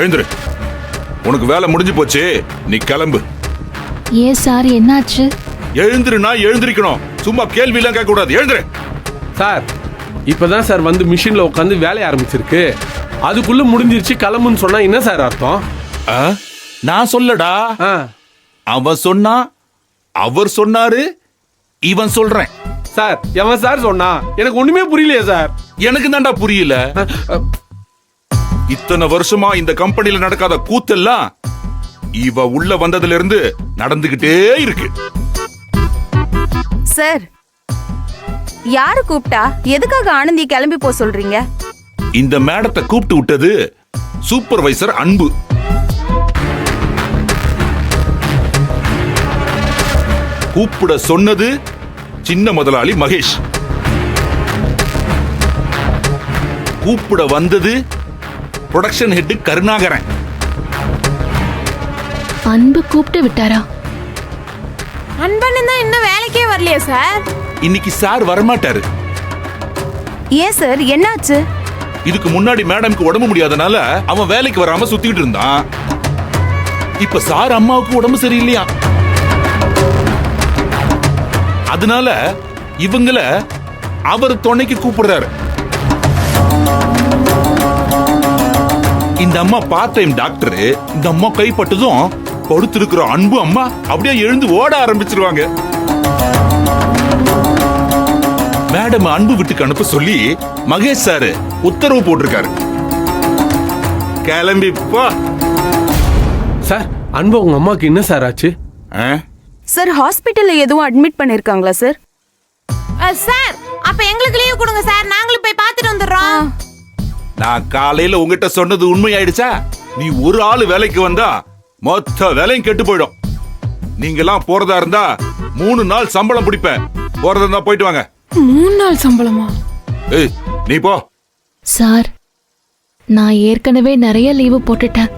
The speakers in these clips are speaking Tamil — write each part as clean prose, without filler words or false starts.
எழுந்துரு. உனக்கு வேலை முடிஞ்சு போச்சு, நீ கிளம்பு. ஏன் சார் என்னாச்சு? எழுந்துருனா எழுந்திருக்கணும், சும்மா கேள்வி எல்லாம் கேட்க கூடாது. எழுந்துரு. சார் இப்பதான் சார் வந்து மிஷின்ல உட்காந்து வேலைய ஆரம்பிச்சிருக்கு. அதுக்குள்ள முடிஞ்சிருச்சு கிளம்புன்னு சொன்னா என்ன சார் அர்த்தம்? நான் சொல்லடா, அவன் சொன்னா, அவர் சொன்னாரு, இவன் சொல்றேன். சார் எவன் சார் சொன்னா? எனக்கு ஒண்ணுமே புரியலையே சார். எனக்கு தான்டா புரியல. இத்தனை வருஷமா இந்த கம்பெனில நடக்காத கூத்தெல்லாம் இவ உள்ள வந்ததுல இருந்து நடந்துகிட்டே இருக்கு. சார், யாரு கூப்பிட்டா? எதுக்காக ஆனந்தி கிளம்பி போ சொல்றீங்க? இந்த மேடத்தை கூப்பிட்டு விட்டது சூப்பர்வைசர் அன்பு. கூப்பிட சொன்னது சின்ன முதலாளி மகேஷ். கூப்பிட வந்தது புரொடக்ஷன் ஹெட் கருணாகரன். அன்பு கூப்பிட்டு விட்டாரா? அன்பன் தான் இன்னும் வேலைக்கே வரலையா சார்? இன்னைக்கு சார் வரமாட்டாரு. ஏன் சார், என்னாச்சு? இதுக்கு முன்னாடி மேடம்க்கு உடம்பு முடியாதனால அவன் வேலைக்கு வராம சுத்திட்டு இருந்தான். இப்ப சார் அம்மாவுக்கு உடம்பு சரியில்லையா, அதனால இவங்கள அவர் துணைக்கு கூப்பிடுறாரு. இந்த அம்மா பார்ட் டைம் டாக்டர். இந்த அம்மா கைப்பட்டதும் படுத்திருக்கிற அன்பு அம்மா அப்படியே எழுந்து ஓட ஆரம்பிச்சிருவாங்க. மேடம் அன்பு வீட்டுக்கு அனுப்ப சொல்லி மகேஷ் சார் உத்தரவு போட்டிருக்காரு. கிளம்பி போ. சார் அன்பு உங்க அம்மாக்கு என்ன சார் ஆச்சு? சார் ஹாஸ்பிட்டல்ல எதுவும் அட்மிட் பண்ணிருக்காங்களா சார்? சார் அப்ப எங்களுக்கு லீவ் கொடுங்க சார், நாங்களும் போய் பார்த்துட்டு வந்துடுறோம். நான் காலையில உங்ககிட்ட சொன்னது உண்மையாயிடுச்சா? நீ ஒரு ஆளு வேலைக்கு வந்தா மொத்த வேலையும் கெட்டு போயிடும். நீங்க எல்லாம் போறதா இருந்தா 3 நாள் சம்பளம் பிடிப்பேன். போறதா இருந்தா போயிட்டு வாங்க. 3 நாள் சம்பளமா? ஏய் நீ போ. சார், நான் ஏற்கனவே நிறைய லீவு போட்டுட்டேன்.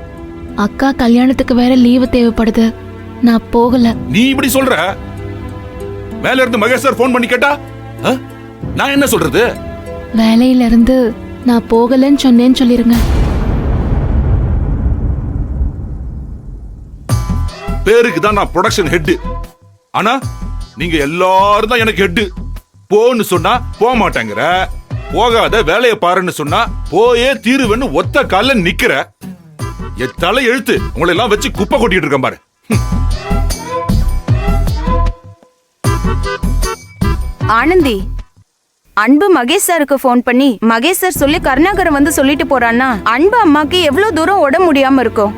அக்கா கல்யாணத்துக்கு வேற லீவு தேவைப்படுது. நான் போகல. நீ இப்படி சொல்ற? மேல இருந்து மகேஷ் சார் போன் பண்ணி கேட்டா நான் என்ன சொல்றது? வேலையில இருந்து நான் போகலன்னு சொன்னேன்னு சொல்லிருங்க. பேருக்கு தான் நான் ப்ரொடக்ஷன் ஹெட், ஆனா நீங்க எல்லாரும் தான் எனக்கு ஹெட். போன்னு சொன்னா போக மாட்டேங்கிற, போகாத வேலையை பாருன்னு சொன்னா போயே தீருவேன்னு ஒத்த கால நிக்கிற. என் தலை எழுத்து உங்களை எல்லாம் வச்சு குப்பை கொட்டிட்டு இருக்கேன் பாரு. ஆனந்தி, அன்பு மகேஷ் சாருக்கு போன் பண்ணி மகேஷ் சார் சொல்லி கருணாகரன் வந்து சொல்லிட்டு போறான்னா அன்பு அம்மாக்கு எவ்வளவு தூரம் உடம்பு முடியாம இருக்கும்.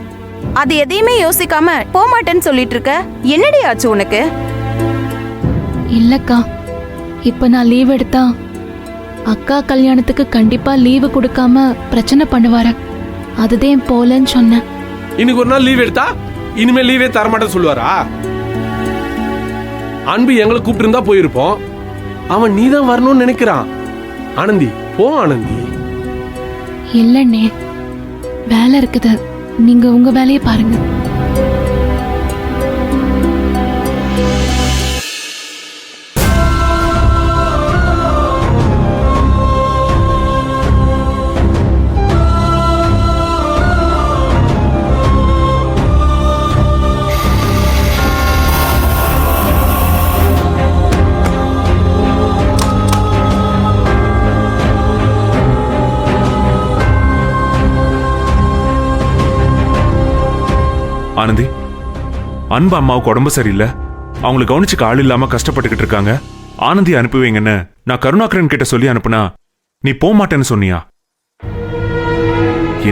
அது எதையுமே யோசிக்காம போமாட்டேன்னு சொல்லிட்டு இருக்க. என்னடி ஆச்சு உனக்கு? இல்லக்கா, இப்ப நான் லீவ் எடுத்தா அக்கா கல்யாணத்துக்கு கண்டிப்பா லீவு கொடுக்காம பிரச்சனை பண்ணுவாரு. அதுதான் போலன்னு சொன்னேன். இன்னைக்கு ஒரு நாள் லீவ் எடுத்தா இனிமே லீவே தரமாட்டேன்னு சொல்லுவாரா? அன்பு எங்களை கூப்பிட்டு இருந்தா போயிருப்போம். அவன் நீதான் வரணும்னு நினைக்கிறான். ஆனந்தி போ. ஆனந்தி இல்லண்ணே, வேலை இருக்குது. நீங்க உங்க வேலையை பாருங்க. ஆனந்தி, அன்பு அம்மாவுக்கு உடம்பு சரியில்லை, அவங்களை கவனிச்சுக்க ஆள் இல்லாம கஷ்டப்பட்டுக்கிட்டு இருக்காங்க. ஆனந்தி அனுப்புவீங்கன்னு நான் கருணாகரன் கிட்ட சொல்லி அனுப்புனா நீ போக மாட்டேன்னு சொன்னியா?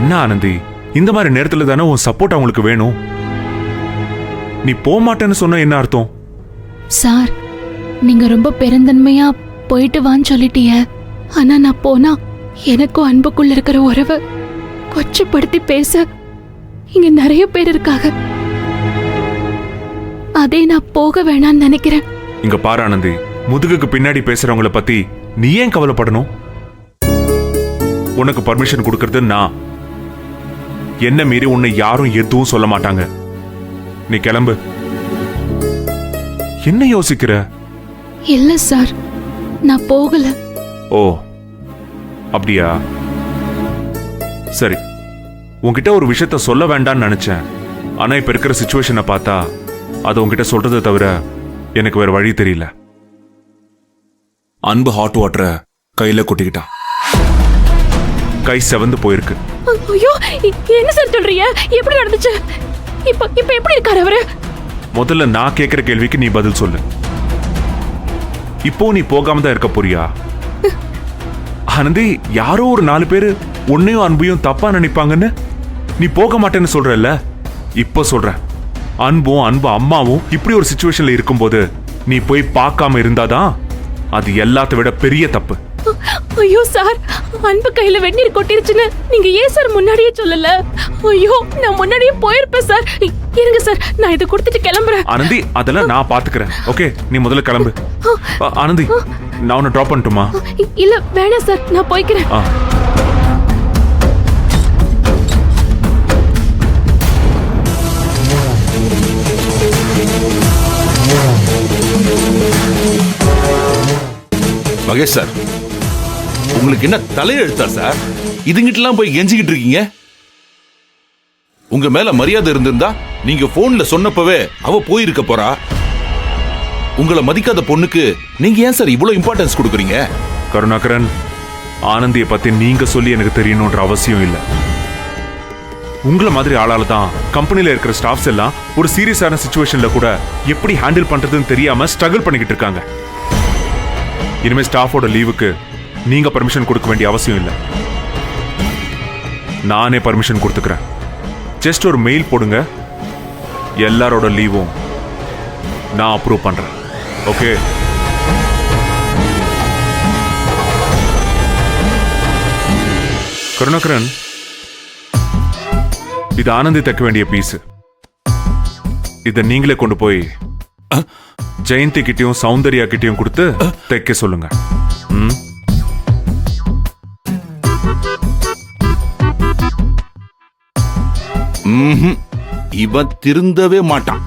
என்ன ஆனந்தி, இந்த மாதிரி நேரத்துல தானே உன் சப்போர்ட் அவங்களுக்கு வேணும். நீ போக மாட்டேன்னு சொன்ன என்ன அர்த்தம்? சார், நீங்க ரொம்ப பெருந்தன்மையா போயிட்டு வான்னு சொல்லிட்டீங்க. ஆனா நான் போனா எனக்கும் அன்புக்குள்ள இருக்கிற உறவை கொச்சப்படுத்தி பேச இங்க நிறைய பேர் இருக்காங்க. அதே நான் போக வேணாம்னு நினைக்கிறேன். இங்க பாரு ஆனந்தி, முதுகுக்கு பின்னாடி பேசுறவங்கள பத்தி நீ ஏன் கவலைப்படணும்? உனக்கு பர்மிஷன் கொடுக்கறது நான். என்ன மீறி உன்னை யாரும் எதுவும் சொல்ல மாட்டாங்க. நீ கிளம்பு. என்ன யோசிக்கிற? இல்ல சார், நான் போகல. ஓ அப்படியா? சரி, உன்கிட்ட ஒரு விஷயத்த சொல்ல வேண்டாம்னு நினைச்சேன். ஆனா இப்ப இருக்கிற சிச்சுவேஷனை பார்த்தா அது உன்கிட்ட சொல்றதை தவிர எனக்கு வேற வழி தெரியல. அன்பு ஹாட் வாட்டரை கையில கொட்டிக்கிட்டான். கை செவந்து போயிருக்கு. ஐயோ, என்ன சார் சொல்றீங்க? எப்படி நடந்துச்சு? இப்ப இப்ப எப்படி இருக்காரு அவரு? முதல்ல நான் கேட்கிற கேள்விக்கு நீ பதில் சொல்லு. இப்போ நீ போகாம தான் இருக்க போறியா? ஆனந்தி, யாரோ ஒரு 4 பேரு உன்னையும் அன்பையும் தப்பா நினைப்பாங்கன்னு நீ போக மாட்டேன்னு சொல்றல்ல. இப்ப சொல்ற, அன்பும் அன்பு அம்மாவும் இப்படி ஒரு சிச்சுவேஷன்ல இருக்கும்போது நீ போய் பார்க்காம இருந்தாதான் அது எல்லாத்த விட பெரிய தப்பு. ஐயோ சார், அன்பு கையில வெந்நீர் கொட்டிருச்சுன்னு நீங்க ஏன் சார் முன்னாடியே சொல்லல? ஐயோ, நான் முன்னாடியே போயிருப்பேன் சார். இருங்க சார், நான் இதை கொடுத்துட்டு கிளம்புறேன். ஆனந்தி, அதெல்லாம் நான் பாத்துக்கிறேன். ஓகே, நீ முதல்ல கிளம்பு. ஆனந்தி, நான் உன்னை டிராப் பண்ணட்டுமா? இல்ல வேணாம் சார், நான் போய்க்கிறேன். மகேஷ் சார், உங்களுக்கு என்ன தலையெழுத்தா சார்? இதுங்கிட்டலாம் போய் கெஞ்சிக்கிட்டு இருக்கீங்க? உங்க மேல மரியாதை இருந்திருந்தா நீங்க போன்ல சொன்னப்பவே அவ போயிருக்க போறா. உங்களை மதிக்காத பொண்ணுக்கு நீங்க ஏன் சார் இவ்வளவு இம்பார்ட்டன்ஸ் கொடுக்குறீங்க? கருணாகரன், ஆனந்தியை பத்தி நீங்க சொல்லி எனக்கு தெரியணும்ன்ற அவசியம் இல்லை. உங்களை மாதிரி ஆளால தான் கம்பெனில இருக்கிற ஸ்டாஃப்ஸ் எல்லாம் ஒரு சீரியஸான சிச்சுவேஷன்ல கூட எப்படி ஹேண்டில் பண்றதுன்னு தெரியாம ஸ்ட்ரகிள் பண்ணிக்கிட்டு இருக்காங்க. இனிமே ஸ்டாஃபோட லீவுக்கு நீங்க பர்மிஷன் கொடுக்க வேண்டிய அவசியம் இல்லை. நானே பர்மிஷன் கொடுத்துக்கிறேன். ஜஸ்ட் ஒரு மெயில் போடுங்க, எல்லாரோட லீவும் நான் அப்ரூவ் பண்றேன். ஓகே? கருணாகரன், இது ஆனந்தி தைக்க வேண்டிய பீஸ். இதை நீங்களே கொண்டு போய் ஜெயந்தி கிட்டயும் சௌந்தர்யா கிட்டயும் கொடுத்து தைக்க சொல்லுங்க. இவன் திருந்தவே மாட்டான்.